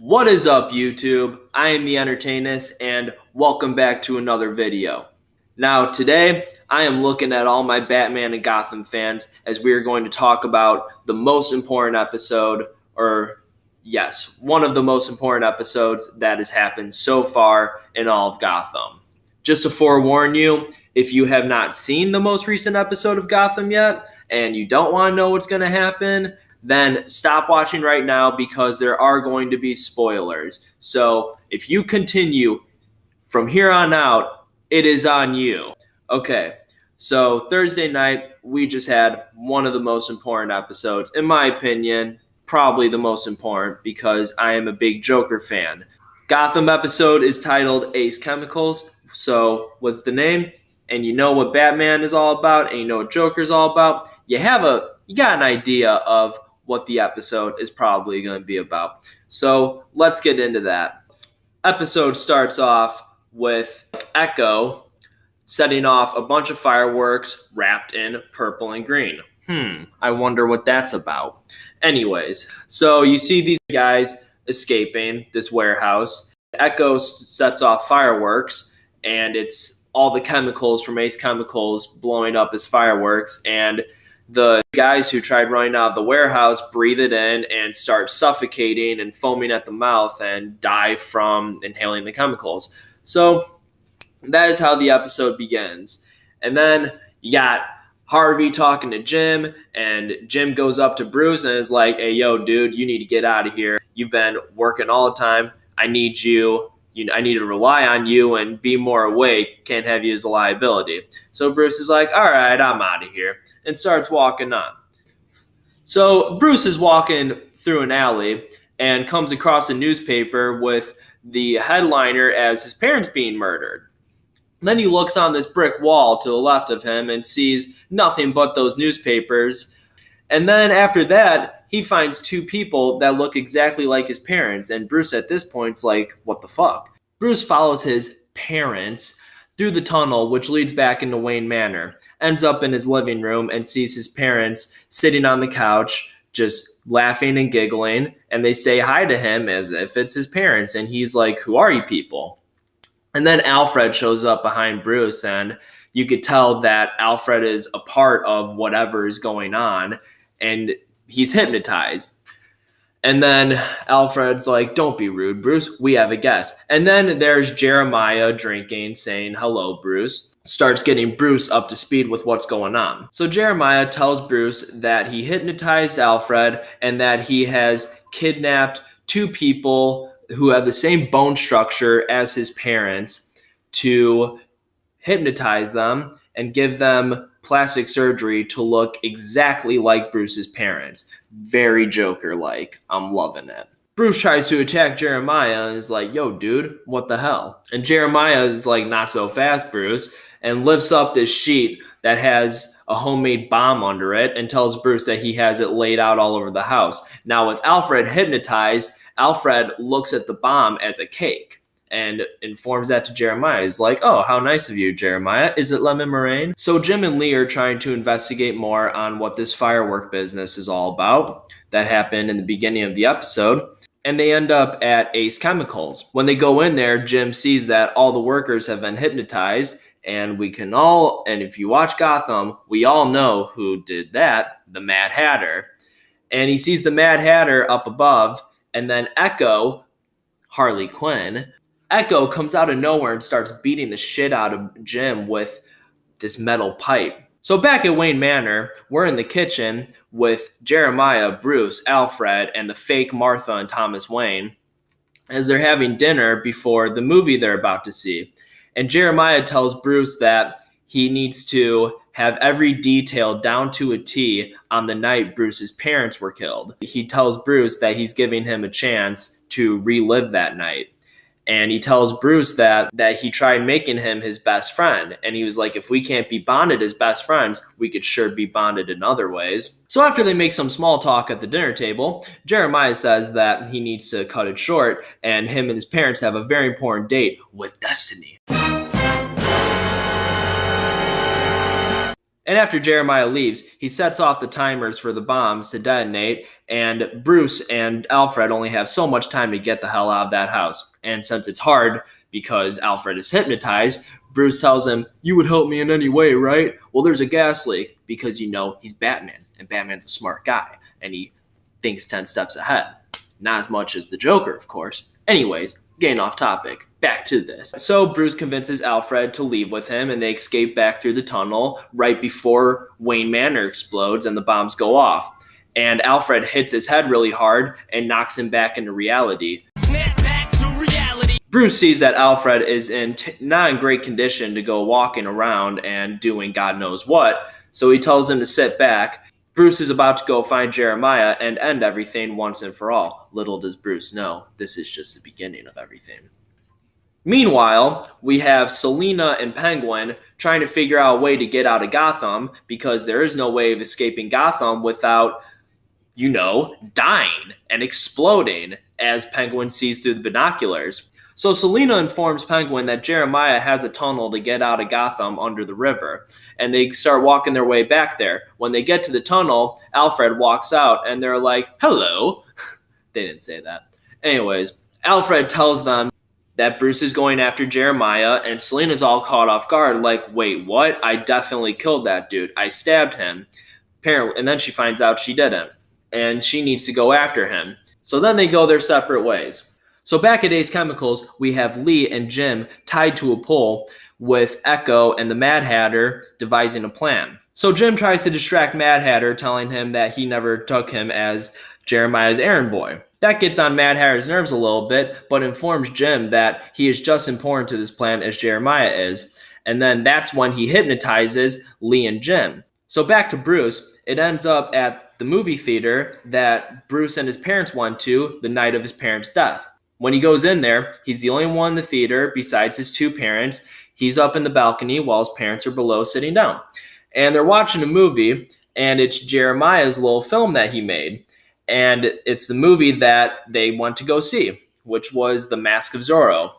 What is up, YouTube? I am the Entertainist, and welcome back to another video. Now, today, I am looking at all my Batman and Gotham fans as we are going to talk about the most important episode, one of the most important episodes that has happened so far in all of Gotham. Just to forewarn you, if you have not seen the most recent episode of Gotham yet, and you don't want to know what's going to happen, then stop watching right now because there are going to be spoilers. So if you continue from here on out, it is on you. Okay, so Thursday night, we just had one of the most important episodes. In my opinion, probably the most important because I am a big Joker fan. Gotham episode is titled Acechemicals. So with the name, and you know what Batman is all about, and you know what Joker is all about, you got an idea of what the episode is probably going to be about. So let's get into that. Episode starts off with Echo setting off a bunch of fireworks wrapped in purple and green. I wonder what that's about. Anyways, so you see these guys escaping this warehouse. Echo sets off fireworks, and it's all the chemicals from Ace Chemicals blowing up as fireworks, and the guys who tried running out of the warehouse breathe it in and start suffocating and foaming at the mouth and die from inhaling the chemicals. So that is how the episode begins. And then you got Harvey talking to Jim, and Jim goes up to Bruce and is like, "Hey, yo, dude, you need to get out of here. You've been working all the time. I need I need to rely on you and be more awake. Can't have you as a liability." So Bruce is like, "All right, I'm out of here," and starts walking on. So Bruce is walking through an alley and comes across a newspaper with the headliner as his parents being murdered. Then he looks on this brick wall to the left of him and sees nothing but those newspapers. And then after that, he finds two people that look exactly like his parents. And Bruce at this point's like, what the fuck? Bruce follows his parents through the tunnel, which leads back into Wayne Manor, ends up in his living room and sees his parents sitting on the couch, just laughing and giggling. And they say hi to him as if it's his parents. And he's like, "Who are you people?" And then Alfred shows up behind Bruce, and you could tell that Alfred is a part of whatever is going on, and he's hypnotized. And then Alfred's like, "Don't be rude, Bruce. We have a guest." And then there's Jeremiah drinking, saying, "Hello, Bruce." Starts getting Bruce up to speed with what's going on. So Jeremiah tells Bruce that he hypnotized Alfred and that he has kidnapped two people who have the same bone structure as his parents to hypnotize them and give them plastic surgery to look exactly like Bruce's parents. Very Joker-like. I'm loving it. Bruce tries to attack Jeremiah and is like, "Yo, dude, what the hell?" And Jeremiah is like, "Not so fast, Bruce," and lifts up this sheet that has a homemade bomb under it and tells Bruce that he has it laid out all over the house. Now, with Alfred hypnotized, Alfred looks at the bomb as a cake and informs that to Jeremiah. He's like, "Oh, how nice of you, Jeremiah. Is it lemon meringue?" So Jim and Lee are trying to investigate more on what this firework business is all about that happened in the beginning of the episode. And they end up at Ace Chemicals. When they go in there, Jim sees that all the workers have been hypnotized. And if you watch Gotham, we all know who did that, the Mad Hatter. And he sees the Mad Hatter up above, and then Echo, Harley Quinn, Echo comes out of nowhere and starts beating the shit out of Jim with this metal pipe. So back at Wayne Manor, we're in the kitchen with Jeremiah, Bruce, Alfred, and the fake Martha and Thomas Wayne as they're having dinner before the movie they're about to see. And Jeremiah tells Bruce that he needs to have every detail down to a T on the night Bruce's parents were killed. He tells Bruce that he's giving him a chance to relive that night. And he tells Bruce that he tried making him his best friend. And he was like, if we can't be bonded as best friends, we could sure be bonded in other ways. So after they make some small talk at the dinner table, Jeremiah says that he needs to cut it short, and him and his parents have a very important date with Destiny. And after Jeremiah leaves, he sets off the timers for the bombs to detonate, and Bruce and Alfred only have so much time to get the hell out of that house. And since it's hard because Alfred is hypnotized, Bruce tells him, "You would help me in any way, right?" "Well, there's a gas leak," because he's Batman, and Batman's a smart guy, and he thinks 10 steps ahead. Not as much as the Joker, of course. Anyways, getting off topic, back to this. So Bruce convinces Alfred to leave with him, and they escape back through the tunnel right before Wayne Manor explodes and the bombs go off. And Alfred hits his head really hard and knocks him back into reality. Snap back to reality. Bruce sees that Alfred is not in great condition to go walking around and doing God knows what, so he tells him to sit back. Bruce is about to go find Jeremiah and end everything once and for all. Little does Bruce know, this is just the beginning of everything. Meanwhile, we have Selina and Penguin trying to figure out a way to get out of Gotham, because there is no way of escaping Gotham without, dying and exploding, as Penguin sees through the binoculars. So Selina informs Penguin that Jeremiah has a tunnel to get out of Gotham under the river, and they start walking their way back there. When they get to the tunnel, Alfred walks out, and they're like, "Hello." They didn't say that. Anyways, Alfred tells them that Bruce is going after Jeremiah, and Selina's all caught off guard, like, "Wait, what? I definitely killed that dude. I stabbed him." Apparently, and then she finds out she didn't, and she needs to go after him. So then they go their separate ways. So back at Ace Chemicals, we have Lee and Jim tied to a pole with Echo and the Mad Hatter devising a plan. So Jim tries to distract Mad Hatter, telling him that he never took him as Jeremiah's errand boy. That gets on Mad Hatter's nerves a little bit, but informs Jim that he is just as important to this plan as Jeremiah is. And then that's when he hypnotizes Lee and Jim. So back to Bruce, it ends up at the movie theater that Bruce and his parents went to the night of his parents' death. When he goes in there, he's the only one in the theater besides his two parents. He's up in the balcony while his parents are below sitting down. And they're watching a movie, and it's Jeremiah's little film that he made. And it's the movie that they went to go see, which was The Mask of Zorro.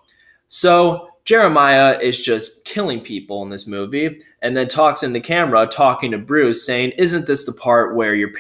So Jeremiah is just killing people in this movie, and then talks in the camera, talking to Bruce, saying, "Isn't this the part where you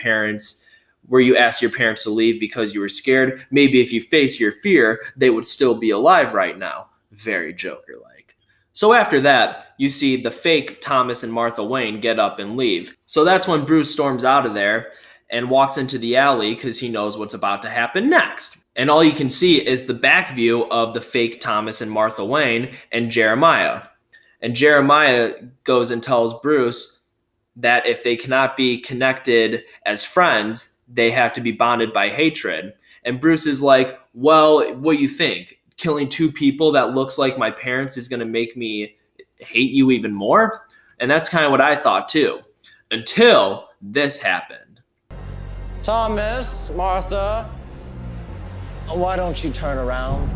asked your parents to leave because you were scared? Maybe if you face your fear, they would still be alive right now." Very Joker-like. So after that, you see the fake Thomas and Martha Wayne get up and leave. So that's when Bruce storms out of there and walks into the alley because he knows what's about to happen next. And all you can see is the back view of the fake Thomas and Martha Wayne and Jeremiah. And Jeremiah goes and tells Bruce that if they cannot be connected as friends, they have to be bonded by hatred. And Bruce is like, "Well, what do you think? Killing two people that looks like my parents is going to make me hate you even more?" And that's kind of what I thought too, until this happened. "Thomas, Martha, why don't you turn around?"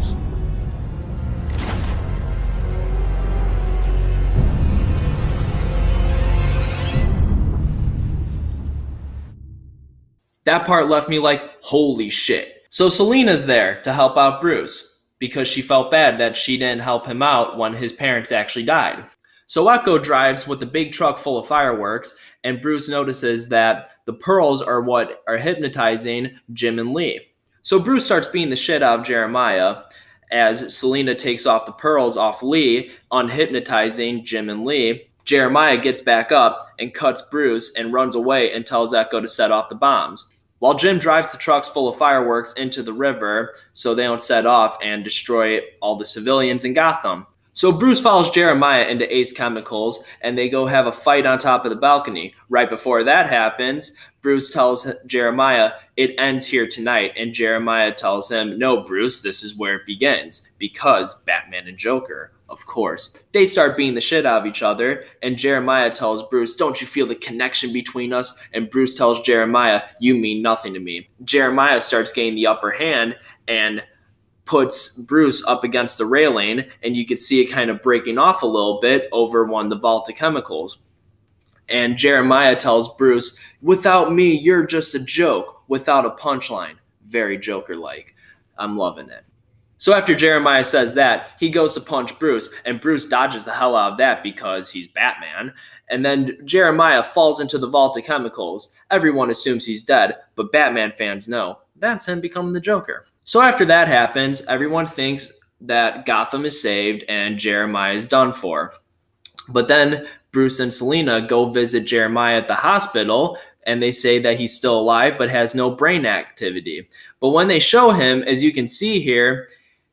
That part left me like, holy shit. So Selina's there to help out Bruce because she felt bad that she didn't help him out when his parents actually died. So Echo drives with a big truck full of fireworks, and Bruce notices that the pearls are what are hypnotizing Jim and Lee. So Bruce starts beating the shit out of Jeremiah as Selina takes off the pearls off Lee, unhypnotizing Jim and Lee. Jeremiah gets back up and cuts Bruce and runs away and tells Echo to set off the bombs, while Jim drives the trucks full of fireworks into the river so they don't set off and destroy all the civilians in Gotham. So Bruce follows Jeremiah into Ace Chemicals, and they go have a fight on top of the balcony. Right before that happens, Bruce tells Jeremiah, "It ends here tonight," and Jeremiah tells him, "No, Bruce, this is where it begins," because Batman and Joker, of course. They start beating the shit out of each other, and Jeremiah tells Bruce, "Don't you feel the connection between us?" And Bruce tells Jeremiah, "You mean nothing to me." Jeremiah starts gaining the upper hand and puts Bruce up against the railing, and you could see it kind of breaking off a little bit over one of the vault of chemicals. And Jeremiah tells Bruce, "Without me, you're just a joke," without a punchline. Very Joker-like. I'm loving it. So after Jeremiah says that, he goes to punch Bruce, and Bruce dodges the hell out of that because he's Batman. And then Jeremiah falls into the vault of chemicals. Everyone assumes he's dead, but Batman fans know that's him becoming the Joker. So after that happens, everyone thinks that Gotham is saved and Jeremiah is done for. But then Bruce and Selina go visit Jeremiah at the hospital, and they say that he's still alive but has no brain activity. But when they show him, as you can see here,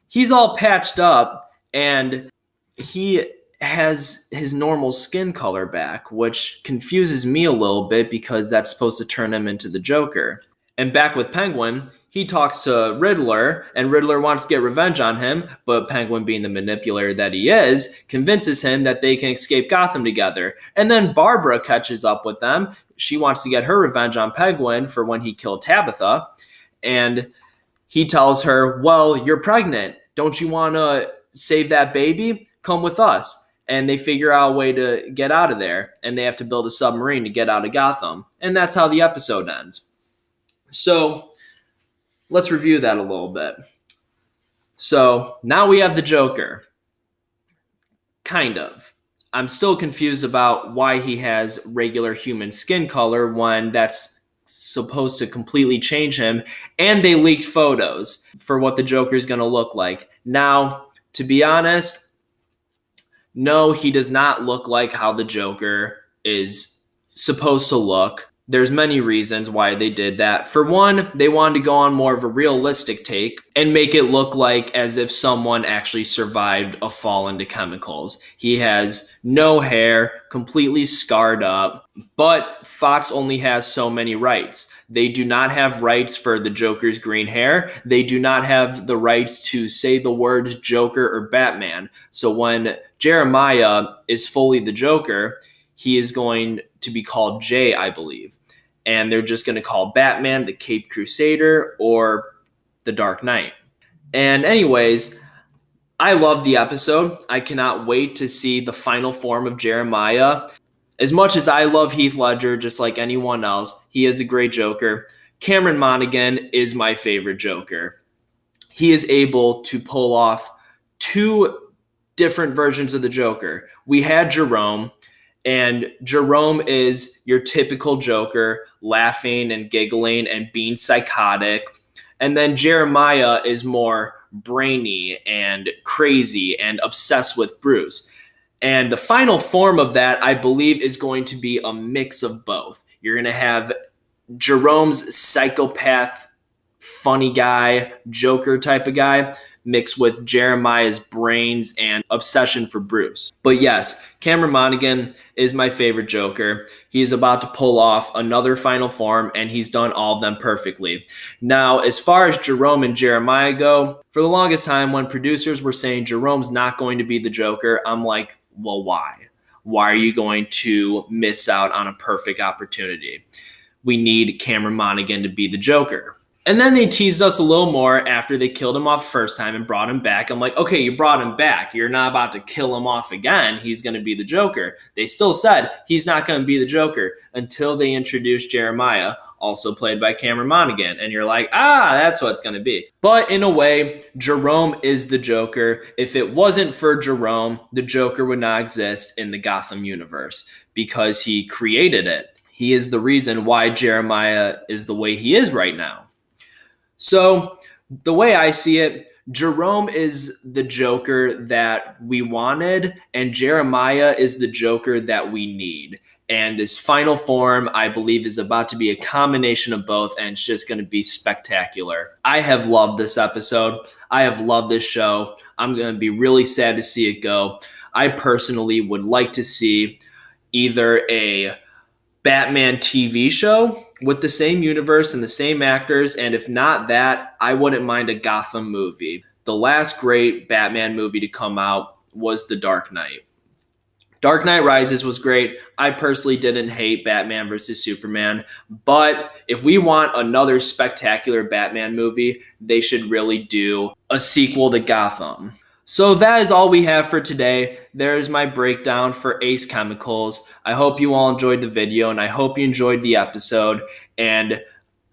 he's all patched up and he has his normal skin color back, which confuses me a little bit because that's supposed to turn him into the Joker. And back with Penguin, he talks to Riddler, and Riddler wants to get revenge on him, but Penguin, being the manipulator that he is, convinces him that they can escape Gotham together. And then Barbara catches up with them. She wants to get her revenge on Penguin for when he killed Tabitha. And he tells her, well, you're pregnant. Don't you want to save that baby? Come with us. And they figure out a way to get out of there. And they have to build a submarine to get out of Gotham. And that's how the episode ends. So let's review that a little bit. So now we have the Joker. Kind of. I'm still confused about why he has regular human skin color when that's supposed to completely change him. And they leaked photos for what the Joker is going to look like. Now, to be honest, no, he does not look like how the Joker is supposed to look. There's many reasons why they did that. For one, they wanted to go on more of a realistic take and make it look like as if someone actually survived a fall into chemicals. He has no hair, completely scarred up, but Fox only has so many rights. They do not have rights for the Joker's green hair. They do not have the rights to say the words Joker or Batman. So when Jeremiah is fully the Joker, he is going to be called Jay, I believe. And they're just going to call Batman the Caped Crusader or the Dark Knight. And anyways, I love the episode. I cannot wait to see the final form of Jeremiah. As much as I love Heath Ledger, just like anyone else, he is a great Joker. Cameron Monaghan is my favorite Joker. He is able to pull off two different versions of the Joker. We had Jerome, and Jerome is your typical Joker, laughing and giggling and being psychotic. And then Jeremiah is more brainy and crazy and obsessed with Bruce. And the final form of that, I believe, is going to be a mix of both. You're going to have Jerome's psychopath, funny guy, Joker type of guy, mixed with Jeremiah's brains and obsession for Bruce. But yes, Cameron Monaghan is my favorite Joker. He is about to pull off another final form, and he's done all of them perfectly. Now, as far as Jerome and Jeremiah go, for the longest time when producers were saying Jerome's not going to be the Joker, I'm like, well, why? Why are you going to miss out on a perfect opportunity? We need Cameron Monaghan to be the Joker. And then they teased us a little more after they killed him off first time and brought him back. I'm like, okay, you brought him back. You're not about to kill him off again. He's going to be the Joker. They still said he's not going to be the Joker until they introduced Jeremiah, also played by Cameron Monaghan. And you're like, that's what it's going to be. But in a way, Jerome is the Joker. If it wasn't for Jerome, the Joker would not exist in the Gotham universe because he created it. He is the reason why Jeremiah is the way he is right now. So the way I see it, Jerome is the Joker that we wanted, and Jeremiah is the Joker that we need. And this final form, I believe, is about to be a combination of both, and it's just going to be spectacular. I have loved this episode. I have loved this show. I'm going to be really sad to see it go. I personally would like to see either a Batman TV show with the same universe and the same actors, and if not that, I wouldn't mind a Gotham movie. The last great Batman movie to come out was The Dark Knight. Dark Knight Rises was great. I personally didn't hate Batman vs. Superman, but if we want another spectacular Batman movie, they should really do a sequel to Gotham. So that is all we have for today. There's my breakdown for Ace Chemicals. I hope you all enjoyed the video, and I hope you enjoyed the episode. And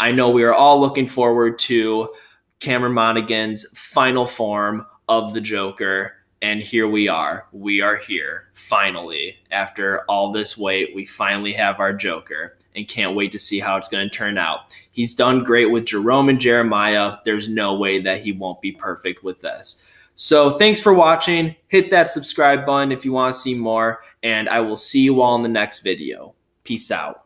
I know we are all looking forward to Cameron Monaghan's final form of the Joker. And here we are. We are here. Finally, after all this wait, we finally have our Joker and can't wait to see how it's going to turn out. He's done great with Jerome and Jeremiah. There's no way that he won't be perfect with this. So thanks for watching. Hit that subscribe button if you want to see more, and I will see you all in the next video. Peace out.